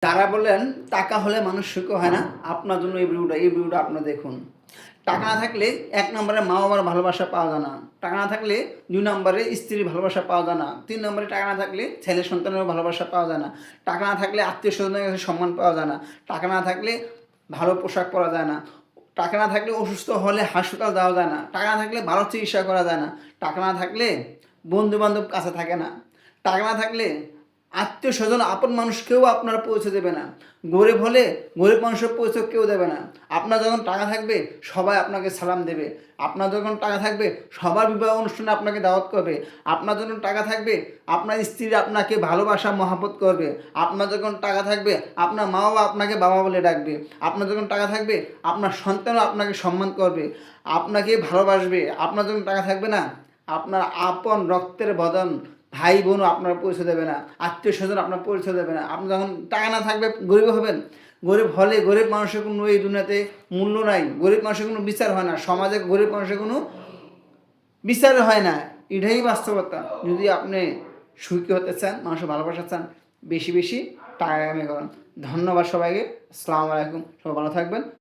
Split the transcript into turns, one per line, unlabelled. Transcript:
যারা বলেন টাকা হলে মানুষ সুখী হয় না, আপনার জন্য এই ভিডিওটা আপনারা দেখুন। টাকা না থাকলে ১ নম্বরে মা-বাবার ভালোবাসা পাওয়া যায় না। টাকা না থাকলে ২ নম্বরে স্ত্রীর ভালোবাসা পাওয়া যায় না। ৩ নম্বরে টাকা না থাকলে ছেলে সন্তানেরও ভালোবাসা পাওয়া যায় না। টাকা না থাকলে আত্মীয়স্বজনের কাছে সম্মান পাওয়া যায় না। টাকা না থাকলে ভালো পোশাক পরা যায় না। টাকা না থাকলে অসুস্থ হলে হাসপাতাল যাওয়া যায় না। টাকা না থাকলে ভালো চিকিৎসা করা যায় না। টাকা না থাকলে বন্ধু-বান্ধব কাছে থাকে না। টাকা না থাকলে আত্মীয়স্বজন আপন মানুষ কেউ আপনার পৌঁছে দেবে না। গরিব হলে গরিব মানুষের পৌঁছে কেউ দেবে না। আপনার যখন টাকা থাকবে সবাই আপনাকে সালাম দেবে। আপনার যখন টাকা থাকবে সবার বিবাহ অনুষ্ঠানে আপনাকে দাওয়াত করবে। আপনার যখন টাকা থাকবে আপনার স্ত্রী আপনাকে ভালোবাসা মহাব্বত করবে। আপনার যখন টাকা থাকবে আপনার মা-বাবা আপনাকে বাবা বলে ডাকবে। আপনার যখন টাকা থাকবে আপনার সন্তানও আপনাকে সম্মান করবে, আপনাকে ভালোবাসবে। আপনার যখন টাকা থাকবে না, আপনার আপন রক্তের বদন ভাই বোনও আপনার পরিচয় দেবে না, আত্মীয়স্বজন আপনার পরিচয় দেবে না। আপনি যখন টাকা না থাকবে গরিব হবেন। গরিব হলে গরিব মানুষের কোনো এই দুনিয়াতে মূল্য নাই। গরিব মানুষের কোনো বিচার হয় না। সমাজে গরিব মানুষের কোনো বিচার হয় না। এটাই বাস্তবতা। যদি আপনি সুখী হতে চান, মানুষের ভালোবাসা চান, বেশি বেশি টাকা কামাই করেন। ধন্যবাদ সবাইকে। আসসালামু আলাইকুম। সবাই ভালো থাকবেন।